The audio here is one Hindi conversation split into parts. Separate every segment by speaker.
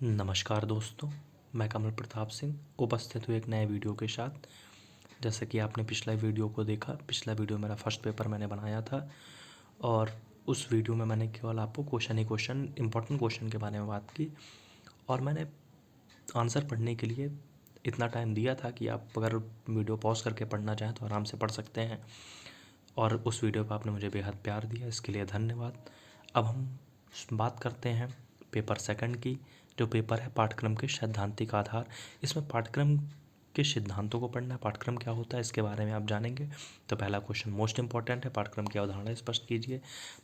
Speaker 1: नमस्कार दोस्तों, मैं कमल प्रताप सिंह उपस्थित हूँ एक नए वीडियो के साथ। जैसे कि आपने पिछला वीडियो को देखा, पिछला वीडियो मेरा फर्स्ट पेपर मैंने बनाया था और उस वीडियो में मैंने केवल आपको क्वेश्चन इम्पोर्टेंट क्वेश्चन के बारे में बात की और मैंने आंसर पढ़ने के लिए इतना टाइम दिया था कि आप अगर वीडियो पॉज करके पढ़ना चाहें तो आराम से पढ़ सकते हैं। और उस वीडियो पर आपने मुझे बेहद प्यार दिया, इसके लिए धन्यवाद। अब हम बात करते हैं पेपर सेकंड की, जो पेपर है पाठ्यक्रम के सैद्धांतिक आधार। इसमें पाठ्यक्रम के सिद्धांतों को पढ़ना है, पाठ्यक्रम क्या होता है इसके बारे में आप जानेंगे। तो पहला क्वेश्चन मोस्ट इंपॉर्टेंट है, पाठ्यक्रम की अवधारणा स्पष्ट कीजिए,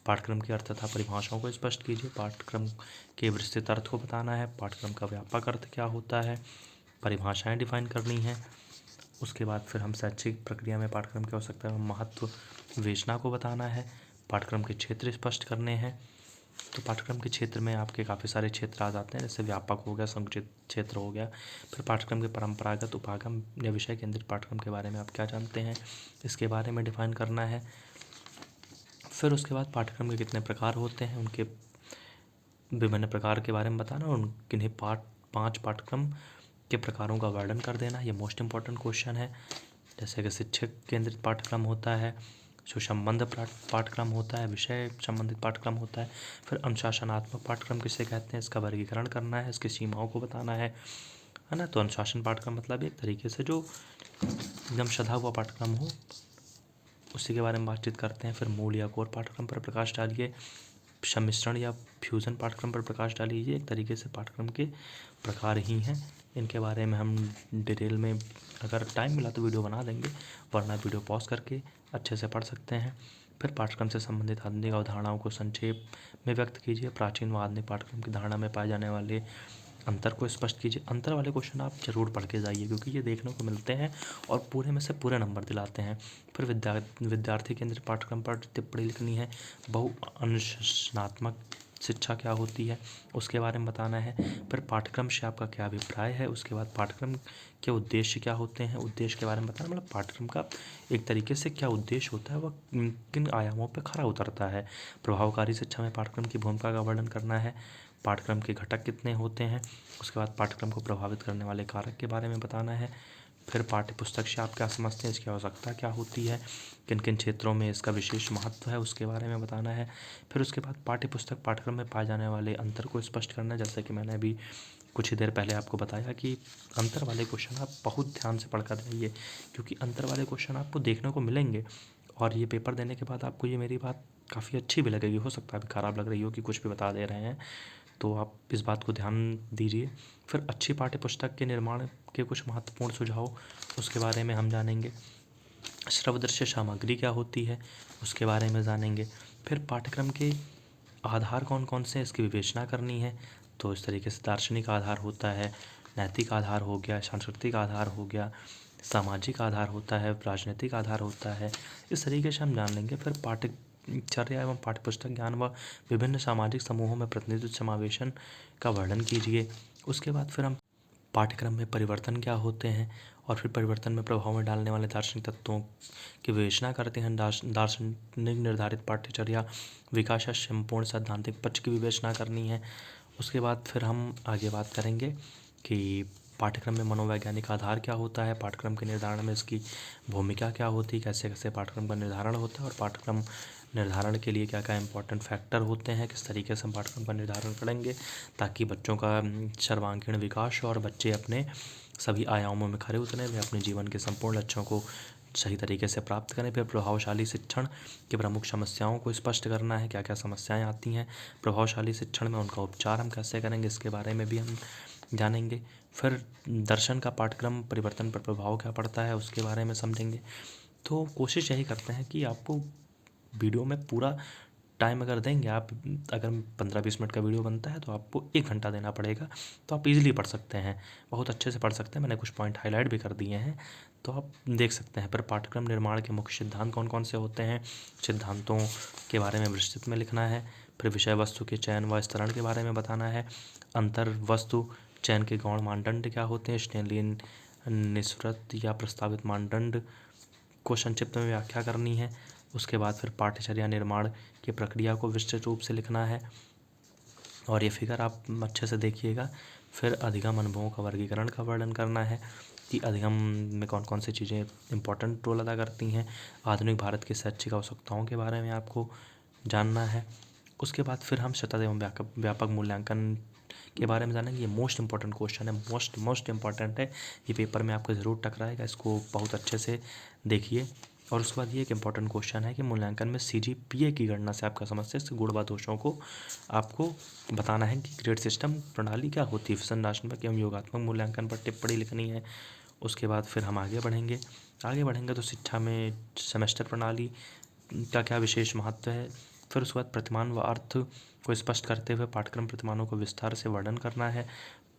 Speaker 1: पाठ्यक्रम की अर्थ तथा परिभाषाओं को स्पष्ट कीजिए, पाठ्यक्रम के विस्तृत अर्थ को बताना है, पाठ्यक्रम का व्यापक अर्थ क्या होता है, परिभाषाएं डिफाइन करनी है। उसके बाद फिर हम शैक्षिक प्रक्रिया में पाठ्यक्रम की आवश्यकता एवं महत्व विवेचना को बताना है, पाठ्यक्रम के क्षेत्र स्पष्ट करने हैं। तो पाठ्यक्रम के क्षेत्र में आपके काफ़ी सारे क्षेत्र आ जाते हैं, जैसे व्यापक हो गया, संकुचित क्षेत्र हो गया। फिर पाठ्यक्रम के परंपरागत उपागम या विषय केंद्रित पाठ्यक्रम के बारे में आप क्या जानते हैं, इसके बारे में डिफाइन करना है। फिर उसके बाद पाठ्यक्रम के कितने प्रकार होते हैं, उनके विभिन्न प्रकार के बारे में बताना और किन्हीं 5 पाठ्यक्रम के प्रकारों का वर्णन कर देना। ये मोस्ट इंपॉर्टेंट क्वेश्चन है। जैसे कि शिक्षक केंद्रित पाठ्यक्रम होता है, सुसंबद्ध पाठ्यक्रम होता है, विषय संबंधित पाठ्यक्रम होता है। फिर अनुशासनात्मक पाठ्यक्रम किसे कहते हैं, इसका वर्गीकरण करना है, इसकी सीमाओं को बताना है ना। तो अनुशासन पाठ्यक्रम मतलब एक तरीके से जो एकदम सधा हुआ पाठ्यक्रम हो, उसी के बारे में बातचीत करते हैं। फिर मूल या कोर पाठ्यक्रम पर प्रकाश डालिए, सम्मिश्रण या फ्यूज़न पाठ्यक्रम पर प्रकाश डालिए। ये एक तरीके से पाठ्यक्रम के प्रकार ही हैं, इनके बारे में हम डिटेल में अगर टाइम मिला तो वीडियो बना देंगे, वरना वीडियो पॉज करके अच्छे से पढ़ सकते हैं। फिर पाठ्यक्रम से संबंधित आधुनिक अवधारणाओं को संक्षेप में व्यक्त कीजिए, प्राचीन व आधुनिक पाठ्यक्रम की धारणा में पाए जाने वाले अंतर को स्पष्ट कीजिए। अंतर वाले क्वेश्चन आप जरूर पढ़ के जाइए, क्योंकि ये देखने को मिलते हैं और पूरे में से पूरे नंबर दिलाते हैं। फिर विद्यार्थी केंद्रित पाठ्यक्रम पर टिप्पणी लिखनी है, बहु अनुशासनात्मक शिक्षा क्या होती है उसके बारे में बताना है। फिर पाठ्यक्रम से आपका क्या अभिप्राय है, उसके बाद पाठ्यक्रम के उद्देश्य क्या होते हैं, उद्देश्य के बारे में बताना, मतलब पाठ्यक्रम का एक तरीके से क्या उद्देश्य होता है, वह किन आयामों पर खरा उतरता है। प्रभावकारी शिक्षा में पाठ्यक्रम की भूमिका का वर्णन करना है, पाठ्यक्रम के घटक कितने होते हैं, उसके बाद पाठ्यक्रम को प्रभावित करने वाले कारक के बारे में बताना है। फिर पाठ्यपुस्तक से आप क्या समझते हैं, इसकी आवश्यकता क्या होती है, किन किन क्षेत्रों में इसका विशेष महत्व है, उसके बारे में बताना है। फिर उसके बाद पाठ्यपुस्तक पाठ्यक्रम में पाए जाने वाले अंतर को स्पष्ट करना है। जैसे कि मैंने अभी कुछ ही देर पहले आपको बताया कि अंतर वाले क्वेश्चन आप बहुत ध्यान से पढ़कर जाइए, क्योंकि अंतर वाले क्वेश्चन आपको देखने को मिलेंगे और ये पेपर देने के बाद आपको ये मेरी बात काफ़ी अच्छी भी लगेगी। हो सकता है अभी ख़राब लग रही हो कि कुछ भी बता दे रहे हैं, तो आप इस बात को ध्यान दीजिए। फिर अच्छी पाठ्यपुस्तक के निर्माण के कुछ महत्वपूर्ण सुझाव, उसके बारे में हम जानेंगे। श्रवदृश्य सामग्री क्या होती है, उसके बारे में जानेंगे। फिर पाठ्यक्रम के आधार कौन कौन से हैं, इसकी विवेचना करनी है। तो इस तरीके से दार्शनिक आधार होता है, नैतिक आधार हो गया, सांस्कृतिक आधार हो गया, सामाजिक आधार होता है, राजनीतिक आधार होता है। इस तरीके से हम जान लेंगे। फिर पाठ्यचर्या एवं पाठ्यपुस्तक ज्ञान व विभिन्न सामाजिक समूहों में प्रतिनिधित्व समावेशन का वर्णन कीजिए। उसके बाद फिर हम पाठ्यक्रम में परिवर्तन क्या होते हैं और फिर परिवर्तन में प्रभाव में डालने वाले दार्शनिक तत्वों की विवेचना करते हैं। दार्शनिक निर्धारित पाठ्यचर्या विकास या संपूर्ण सैद्धांतिक पक्ष की विवेचना करनी है। उसके बाद फिर हम आगे बात करेंगे कि पाठ्यक्रम में मनोवैज्ञानिक आधार क्या होता है, पाठ्यक्रम के निर्धारण में इसकी भूमिका क्या होती है, कैसे कैसे पाठ्यक्रम का निर्धारण होता है और पाठ्यक्रम निर्धारण के लिए क्या क्या इंपॉर्टेंट फैक्टर होते हैं, किस तरीके से हम पाठ्यक्रम का निर्धारण करेंगे ताकि बच्चों का सर्वांगीण विकास और बच्चे अपने सभी आयामों में खरे उतरें, वे अपने जीवन के संपूर्ण लक्ष्यों को सही तरीके से प्राप्त करें। फिर प्रभावशाली शिक्षण की प्रमुख समस्याओं को स्पष्ट करना है, क्या क्या समस्याएं आती हैं प्रभावशाली शिक्षण में, उनका उपचार हम कैसे करेंगे, इसके बारे में भी हम जानेंगे। फिर दर्शन का पाठ्यक्रम परिवर्तन पर प्रभाव क्या पड़ता है, उसके बारे में समझेंगे। तो कोशिश यही करते हैं कि आपको वीडियो में पूरा टाइम अगर देंगे आप, अगर 15-20 मिनट का वीडियो बनता है तो आपको 1 घंटा देना पड़ेगा, तो आप इजीली पढ़ सकते हैं, बहुत अच्छे से पढ़ सकते हैं। मैंने कुछ पॉइंट हाईलाइट भी कर दिए हैं, तो आप देख सकते हैं। पर पाठ्यक्रम निर्माण के मुख्य सिद्धांत कौन कौन से होते हैं, सिद्धांतों के बारे में विस्तृत में लिखना है। फिर विषय वस्तु के चयन व स्तरण के बारे में बताना है। अंतर वस्तु चयन के गौण मानदंड क्या होते हैं, स्टेनली निस्वृत या प्रस्तावित मानदंड को संक्षिप्त में व्याख्या करनी है। उसके बाद फिर पाठ्यचर्या निर्माण की प्रक्रिया को विस्तृत रूप से लिखना है। और ये फिगर आप अच्छे से देखिएगा। फिर अधिगम अनुभवों का वर्गीकरण का वर्णन करना है कि अधिगम में कौन कौन सी चीज़ें इंपॉर्टेंट रोल अदा करती हैं। आधुनिक भारत की शैक्षिक आवश्यकताओं के बारे में आपको जानना है। उसके बाद फिर हम सतत एवं व्यापक मूल्यांकन के बारे में जानेंगे। ये मोस्ट इंपॉर्टेंट क्वेश्चन है, मोस्ट इंपॉर्टेंट है, ये पेपर में आपको ज़रूर टकराएगा, इसको बहुत अच्छे से देखिए। और उसके बाद ये एक इम्पॉर्टेंट क्वेश्चन है कि मूल्यांकन में CGPA की गणना से आपका समस्या से गुण व दोषों को आपको बताना है कि ग्रेड सिस्टम प्रणाली क्या होती है। संरचनात्मक एवं योगात्मक मूल्यांकन पर टिप्पणी लिखनी है। उसके बाद फिर हम आगे बढ़ेंगे तो शिक्षा में सेमेस्टर प्रणाली का क्या विशेष महत्व है। फिर उसके बाद प्रतिमान व अर्थ को स्पष्ट करते हुए पाठ्यक्रम प्रतिमानों को विस्तार से वर्णन करना है।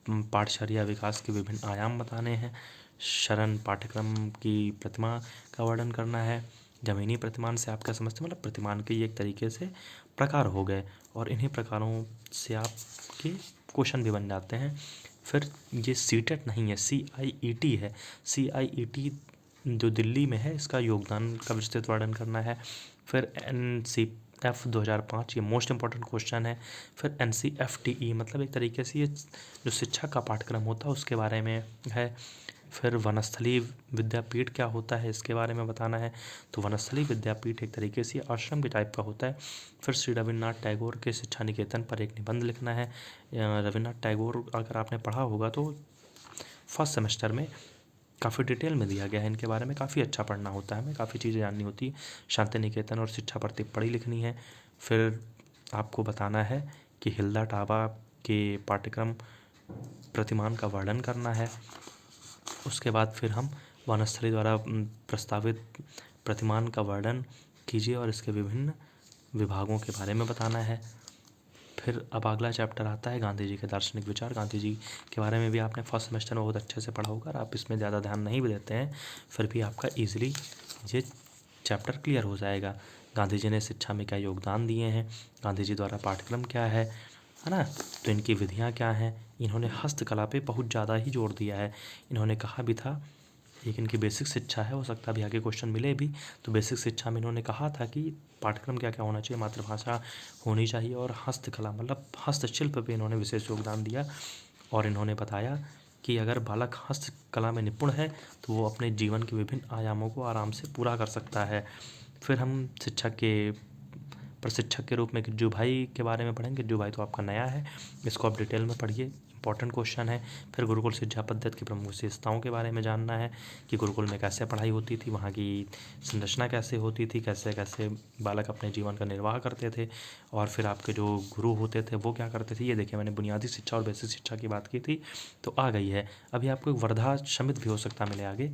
Speaker 1: पाठचर्या विकास के विभिन्न आयाम बताने हैं। शरण पाठ्यक्रम की प्रतिमा का वर्णन करना है। जमीनी प्रतिमान से आप क्या समझते हैं, मतलब प्रतिमान के ये एक तरीके से प्रकार हो गए और इन्हीं प्रकारों से आपके क्वेश्चन भी बन जाते हैं। फिर ये सीटेट नहीं है, CIET है। CIET जो दिल्ली में है, इसका योगदान का विस्तृत वर्णन करना है। फिर NCF 2005, ये मोस्ट इंपॉर्टेंट क्वेश्चन है। फिर NCFTE मतलब एक तरीके से ये जो शिक्षा का पाठ्यक्रम होता है उसके बारे में है। फिर वनस्थली विद्यापीठ क्या होता है, इसके बारे में बताना है। तो वनस्थली विद्यापीठ एक तरीके से आश्रम के टाइप का होता है। फिर श्री रविन्द्रनाथ टैगोर के शिक्षा निकेतन पर एक निबंध लिखना है। रविन्द्रनाथ टैगोर अगर आपने पढ़ा होगा तो फर्स्ट सेमेस्टर में काफ़ी डिटेल में दिया गया है, इनके बारे में काफ़ी अच्छा पढ़ना होता है, हमें काफ़ी चीज़ें जाननी होती है। शांति निकेतन और शिक्षा पर टिप्पणी लिखनी है। फिर आपको बताना है कि हिल्दा टाबा के पाठ्यक्रम प्रतिमान का वर्णन करना है। उसके बाद फिर हम वनस्थली द्वारा प्रस्तावित प्रतिमान का वर्णन कीजिए और इसके विभिन्न विभागों के बारे में बताना है। फिर अब अगला चैप्टर आता है गांधी जी के दार्शनिक विचार। गांधी जी के बारे में भी आपने फर्स्ट सेमेस्टर में बहुत अच्छे से पढ़ा होगा और आप इसमें ज़्यादा ध्यान नहीं भी देते हैं, फिर भी आपका ईजिली ये चैप्टर क्लियर हो जाएगा। गांधी जी ने शिक्षा में क्या योगदान दिए हैं, गांधी जी द्वारा पाठ्यक्रम क्या है ना, तो इनकी विधियाँ क्या हैं। इन्होंने हस्तकला पे बहुत ज़्यादा ही जोर दिया है। इन्होंने कहा भी था, एक इनकी बेसिक शिक्षा है, हो सकता है अभी आगे क्वेश्चन मिले भी, तो बेसिक शिक्षा में इन्होंने कहा था कि पाठ्यक्रम क्या क्या होना चाहिए, मातृभाषा होनी चाहिए और हस्तकला मतलब हस्तशिल्प पे इन्होंने विशेष योगदान दिया। और इन्होंने बताया कि अगर बालक हस्तकला में निपुण है तो वो अपने जीवन के विभिन्न आयामों को आराम से पूरा कर सकता है। फिर हम शिक्षा के प्रशिक्षक के रूप में गिज्जू भाई के बारे में पढ़ेंगे। गिज्जू भाई तो आपका नया है, इसको आप डिटेल में पढ़िए, इंपॉर्टेंट क्वेश्चन है। फिर गुरुकुल शिक्षा पद्धति की प्रमुख विशेषताओं के बारे में जानना है कि गुरुकुल में कैसे पढ़ाई होती थी, वहाँ की संरचना कैसे होती थी, कैसे कैसे बालक अपने जीवन का निर्वाह करते थे और फिर आपके जो गुरु होते थे वो क्या करते थे। ये देखिए, मैंने बुनियादी शिक्षा और बेसिक शिक्षा की बात की थी तो आ गई है। अभी आपको एक वर्धा समिति भी हो सकता मिले आगे,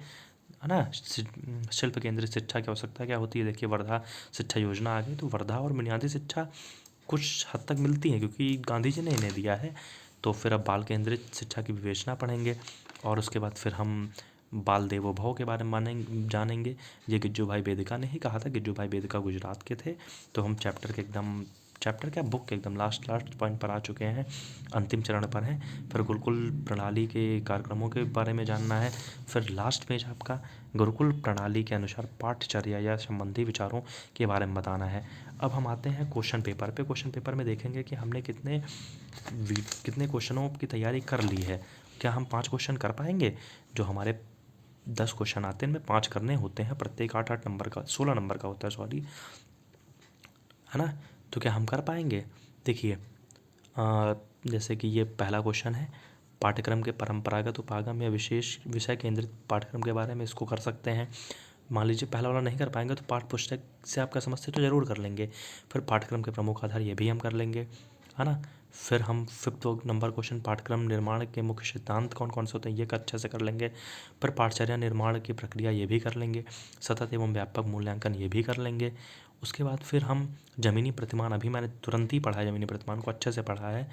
Speaker 1: है ना। शिल्प केंद्रित शिक्षा की आवश्यकता क्या होती है, देखिए वर्धा शिक्षा योजना आ गई। तो वर्धा और बुनियादी शिक्षा कुछ हद तक मिलती है क्योंकि गांधी जी ने इन्हें दिया है। तो फिर अब बाल केंद्रित शिक्षा की विवेचना पढ़ेंगे और उसके बाद फिर हम बाल देवो भव के बारे में जानेंगे। ये गिज्जू भाई बेदिका ने ही कहा था, गिज्जू भाई बेदिका गुजरात के थे। तो हम चैप्टर क्या बुक के एकदम लास्ट पॉइंट पर आ चुके हैं, अंतिम चरण पर हैं। फिर गुरुकुल प्रणाली के कार्यक्रमों के बारे में जानना है। फिर लास्ट पेज आपका गुरुकुल प्रणाली के अनुसार पाठ्यचर्या या संबंधी विचारों के बारे में बताना है। अब हम आते हैं क्वेश्चन पेपर पे। क्वेश्चन पेपर में देखेंगे कि हमने कितने क्वेश्चनों की तैयारी कर ली है। क्या हम 5 क्वेश्चन कर पाएंगे, जो हमारे 10 क्वेश्चन आते हैं इनमें 5 करने होते हैं, प्रत्येक 8 नंबर का 16 नंबर का होता है, सॉरी, है ना। तो क्या हम कर पाएंगे, देखिए जैसे कि ये पहला क्वेश्चन है, पाठ्यक्रम के परंपरागत उपागम या विशेष विषय केंद्रित पाठ्यक्रम के बारे में, इसको कर सकते हैं। मान लीजिए पहला वाला नहीं कर पाएंगे तो पाठ्य पुस्तक से आपका समस्या तो ज़रूर कर लेंगे। फिर पाठ्यक्रम के प्रमुख आधार ये भी हम कर लेंगे, है ना। फिर हम 5th नंबर क्वेश्चन, पाठ्यक्रम निर्माण के मुख्य सिद्धांत कौन कौन से होते हैं, ये अच्छे से कर लेंगे। फिर पाठचर्या निर्माण की प्रक्रिया ये भी कर लेंगे। सतत एवं व्यापक मूल्यांकन ये भी कर लेंगे। उसके बाद फिर हम जमीनी प्रतिमान, अभी मैंने तुरंत ही पढ़ा है, जमीनी प्रतिमान को अच्छे से पढ़ा है।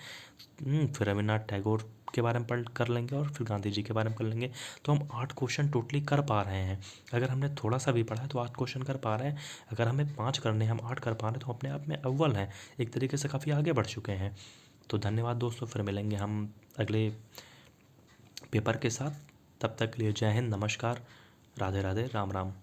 Speaker 1: फिर रविन्द्रनाथ टैगोर के बारे में कर लेंगे और फिर गांधी जी के बारे में कर लेंगे। तो हम 8 क्वेश्चन टोटली कर पा रहे हैं। अगर हमने थोड़ा सा भी पढ़ा है तो 8 क्वेश्चन कर पा रहे हैं। अगर हमें 5 करने हैं, हम 8 कर पा रहे हैं, तो अपने आप में अव्वल हैं, एक तरीके से काफ़ी आगे बढ़ चुके हैं। तो धन्यवाद दोस्तों, फिर मिलेंगे हम अगले पेपर के साथ। तब तक के लिए जय हिंद, नमस्कार, राधे राधे, राम राम।